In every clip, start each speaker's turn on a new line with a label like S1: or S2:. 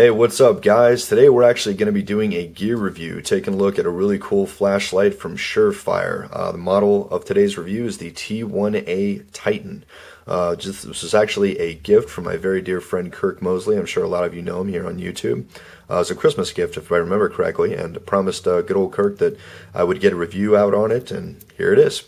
S1: Hey, what's up, guys? Today we're actually going to be doing a gear review, taking a look at a really cool flashlight from Surefire. The model of today's review is the T1A Titan. This is actually a gift from my very dear friend Kirk Mosely. I'm sure a lot of you know him here on YouTube. It's a Christmas gift, if I remember correctly, and I promised good old Kirk that I would get a review out on it, and here it is.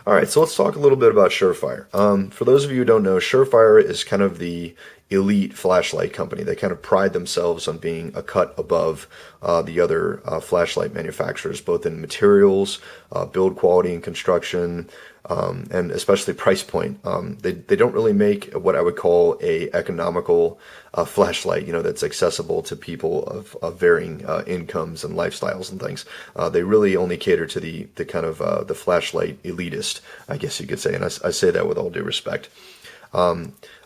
S1: Alright, so let's talk a little bit about Surefire. For those of you who don't know, Surefire is kind of the elite flashlight company. They kind of pride themselves on being a cut above the other flashlight manufacturers, both in materials, build quality and construction, and especially price point. They don't really make what I would call a economical flashlight, that's accessible to people of varying incomes and lifestyles and things. They really only cater to the kind of the flashlight elitist, I guess you could say, and I say that with all due respect.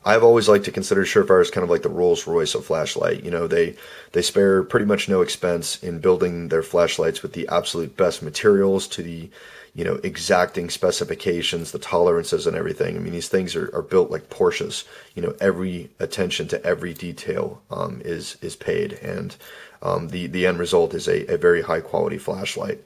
S1: I've always liked to consider Surefire as kind of like the Rolls-Royce of flashlight. They spare pretty much no expense in building their flashlights with the absolute best materials to the, exacting specifications, the tolerances and everything. I mean, these things are built like Porsches. Every attention to every detail is paid, and the end result is a very high quality flashlight.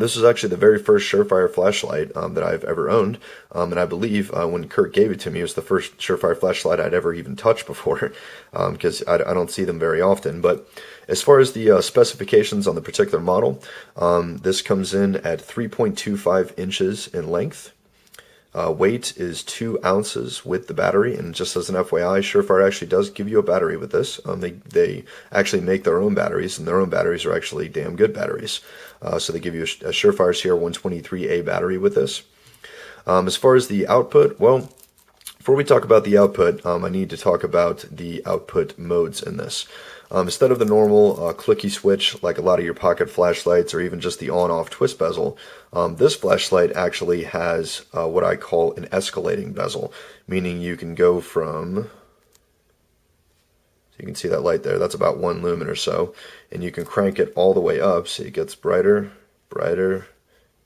S1: This is actually the very first Surefire flashlight that I've ever owned, and I believe when Kirk gave it to me, it was the first Surefire flashlight I'd ever even touched before, because I don't see them very often. But as far as the specifications on the particular model, this comes in at 3.25 inches in length. Weight is 2 ounces with the battery, and just as an FYI, Surefire actually does give you a battery with this. They actually make their own batteries, and their own batteries are actually damn good batteries. So they give you a Surefire CR123A battery with this. As far as the output, well, before we talk about the output, I need to talk about the output modes in this. Instead of the normal clicky switch like a lot of your pocket flashlights or even just the on-off twist bezel, this flashlight actually has what I call an escalating bezel, meaning you can go from, you can see that light there, that's about 1 lumen or so, and you can crank it all the way up so it gets brighter, brighter,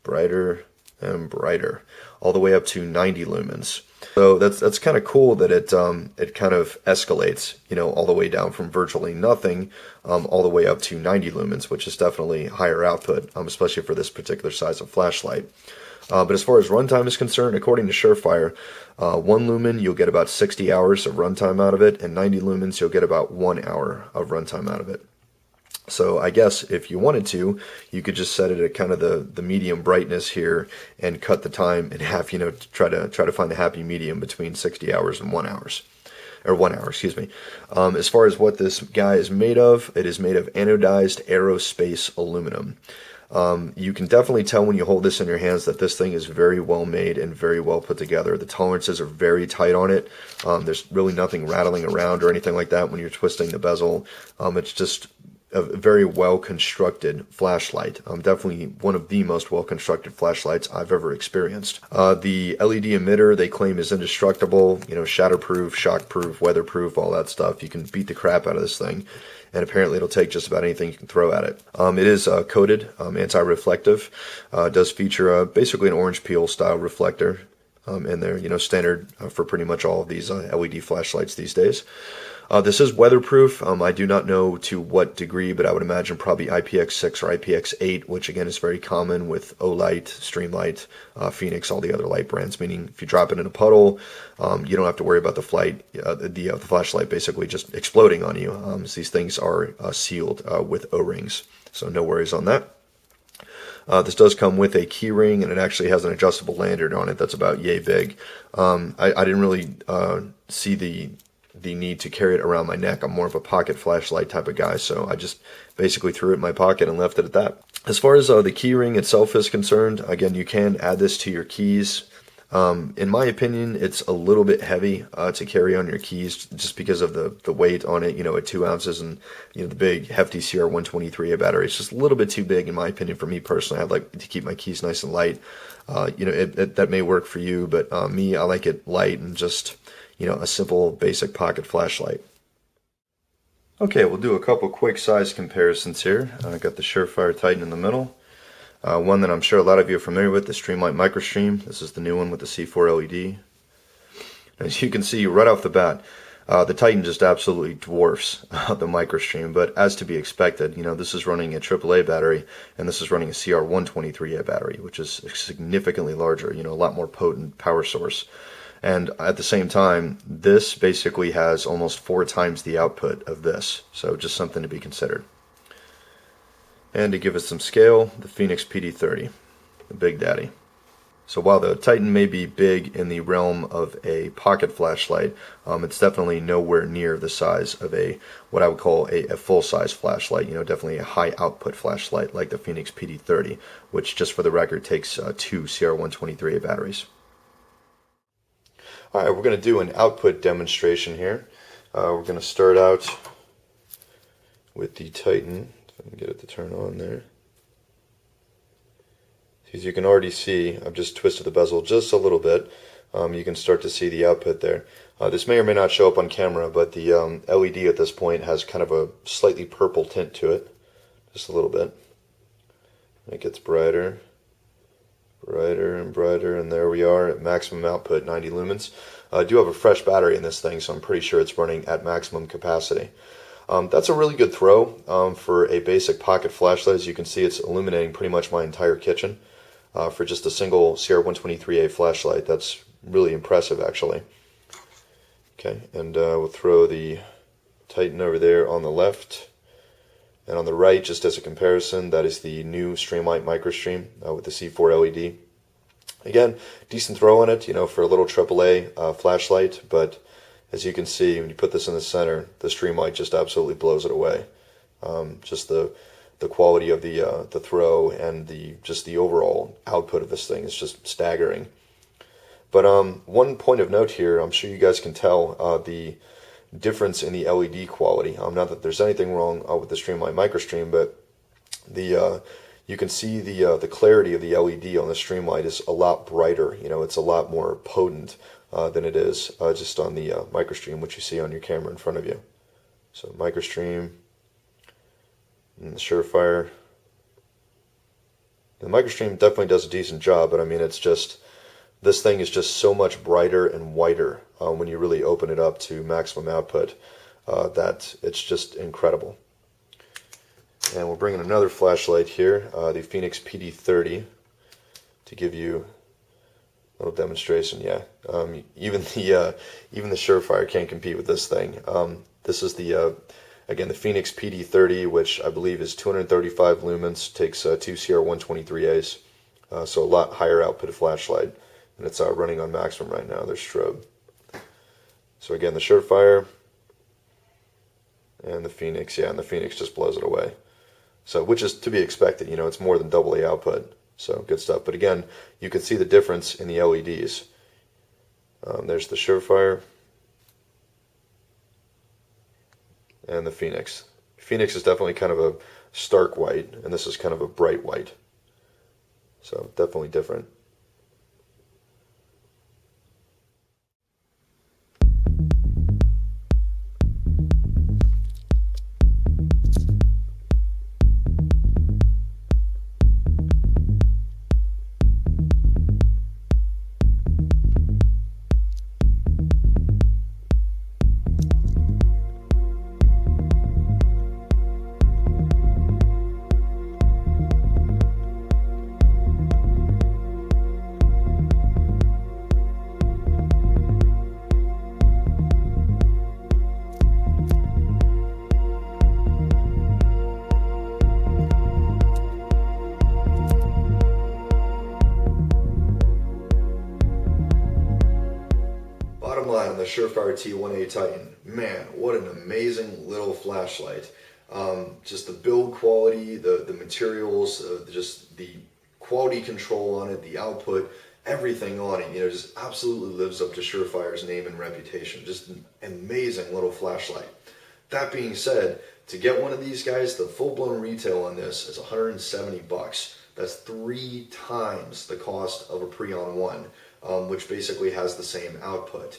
S1: brighter, and brighter, all the way up to 90 lumens. So that's kind of cool that it kind of escalates, all the way down from virtually nothing, all the way up to 90 lumens, which is definitely higher output, especially for this particular size of flashlight. But as far as runtime is concerned, according to Surefire, 1 lumen you'll get about 60 hours of runtime out of it, and 90 lumens you'll get about 1 hour of runtime out of it. So I guess if you wanted to, you could just set it at kind of the medium brightness here and cut the time in half, to try to find the happy medium between 60 hours and 1 hour. Or 1 hour, excuse me. As far as what this guy is made of, it is made of anodized aerospace aluminum. You can definitely tell when you hold this in your hands that this thing is very well made and very well put together. The tolerances are very tight on it. There's really nothing rattling around or anything like that when you're twisting the bezel. It's just a very well constructed flashlight. Definitely one of the most well constructed flashlights I've ever experienced. The LED emitter they claim is indestructible, shatterproof, shockproof, weatherproof, all that stuff. You can beat the crap out of this thing, and apparently it'll take just about anything you can throw at it. It is coated, anti-reflective. It does feature basically an orange peel style reflector in there, standard for pretty much all of these LED flashlights these days. This is weatherproof. I do not know to what degree, but I would imagine probably IPX6 or IPX8, which again is very common with Olight, Streamlight, Phoenix, all the other light brands, meaning if you drop it in a puddle, you don't have to worry about the flashlight basically just exploding on you. So these things are sealed with O-rings, so no worries on that. This does come with a key ring, and it actually has an adjustable lanyard on it that's about yay big. I didn't really see the need to carry it around my neck. I'm more of a pocket flashlight type of guy, so I just basically threw it in my pocket and left it at that. As far as the key ring itself is concerned, again, you can add this to your keys. In my opinion, it's a little bit heavy to carry on your keys just because of the weight on it, at 2 ounces, and the big hefty CR123A battery. It's just a little bit too big in my opinion for me personally. I'd like to keep my keys nice and light. That may work for you, but me, I like it light and just a simple basic pocket flashlight. Okay, we'll do a couple quick size comparisons here. I got the Surefire Titan in the middle. One that I'm sure a lot of you are familiar with, the Streamlight MicroStream. This is the new one with the C4 LED. As you can see right off the bat, The Titan just absolutely dwarfs the MicroStream, but as to be expected, this is running a AAA battery, and this is running a CR123A battery, which is significantly larger, a lot more potent power source. And at the same time, this basically has almost 4 times the output of this, so just something to be considered. And to give us some scale, the Phoenix PD30, the Big Daddy. So while the Titan may be big in the realm of a pocket flashlight, it's definitely nowhere near the size of what I would call a full-size flashlight. Definitely a high output flashlight like the Phoenix PD30, which, just for the record, takes 2 CR123A batteries. All right, we're going to do an output demonstration here. We're going to start out with the Titan. If I can get it to turn on there. As you can already see, I've just twisted the bezel just a little bit. You can start to see the output there. This may or may not show up on camera, but the LED at this point has kind of a slightly purple tint to it. Just a little bit. It gets brighter. Brighter and brighter, and there we are at maximum output, 90 lumens. I do have a fresh battery in this thing, so I'm pretty sure it's running at maximum capacity. That's a really good throw for a basic pocket flashlight. As you can see, it's illuminating pretty much my entire kitchen for just a single CR123A flashlight. That's really impressive, actually. Okay, and we'll throw the Titan over there on the left. And on the right, just as a comparison, that is the new Streamlight MicroStream with the C4 LED. Again, decent throw on it, for a little AAA flashlight, but as you can see, when you put this in the center, the Streamlight just absolutely blows it away. Just the quality of the throw and just the overall output of this thing is just staggering. But one point of note here, I'm sure you guys can tell the difference in the LED quality. Not that there's anything wrong with the Streamlight MicroStream, but you can see the clarity of the LED on the Streamlight is a lot brighter. It's a lot more potent than it is just on the MicroStream, which you see on your camera in front of you. So MicroStream and the Surefire. The MicroStream definitely does a decent job, but I mean, this thing is just so much brighter and whiter when you really open it up to maximum output that it's just incredible. And we're bringing another flashlight here, the Phoenix PD30, to give you a little demonstration. Yeah, even the Surefire can't compete with this thing. This is again the Phoenix PD30, which I believe is 235 lumens, takes 2 CR123As, so a lot higher output flashlight. And it's running on maximum right now. There's strobe. So again, the Surefire and the Phoenix. Yeah, and the Phoenix just blows it away. So, which is to be expected. It's more than double the output. So good stuff. But again, you can see the difference in the LEDs. There's the Surefire and the Phoenix. Phoenix is definitely kind of a stark white, and this is kind of a bright white. So definitely different. Line on the Surefire T1A Titan. Man, what an amazing little flashlight. Just the build quality, the materials, just the quality control on it, the output, everything on it, just absolutely lives up to Surefire's name and reputation. Just an amazing little flashlight. That being said, to get one of these guys, the full-blown retail on this is $170. That's 3 times the cost of a Preon 1, which basically has the same output.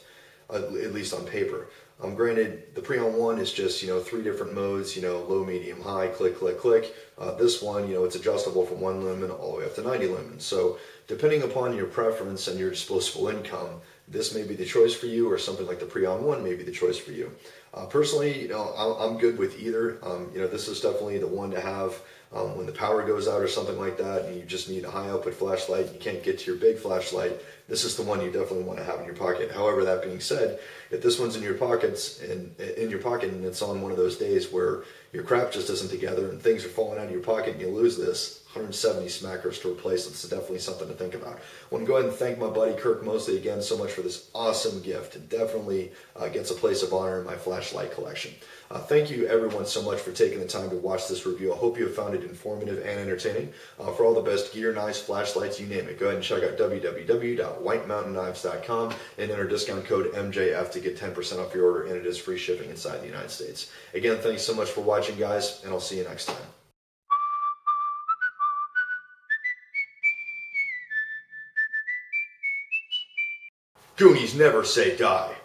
S1: At least on paper. Granted, the Preon 1 is just, 3 different modes, low, medium, high, click, click, click. This one, it's adjustable from 1 lumen all the way up to 90 lumens. So depending upon your preference and your disposable income, this may be the choice for you, or something like the Preon 1 may be the choice for you. Personally, I'm good with either. This is definitely the one to have when the power goes out or something like that, and you just need a high output flashlight, you can't get to your big flashlight. This is the one you definitely want to have in your pocket. However, that being said, if this one's in your pocket and it's on one of those days where your crap just isn't together and things are falling out of your pocket and you lose this, 170 smackers to replace it. It's definitely something to think about. I want to go ahead and thank my buddy Kirk Mosely again so much for this awesome gift. It definitely gets a place of honor in my flashlight collection. Thank you everyone so much for taking the time to watch this review. I hope you have found it informative and entertaining. For all the best gear, knives, flashlights, you name it, go ahead and check out www.whitemountainKnives.com and enter discount code MJF to get 10% off your order, and it is free shipping inside the United States. Again, thanks so much for watching, guys, and I'll see you next time. Goonies never say die.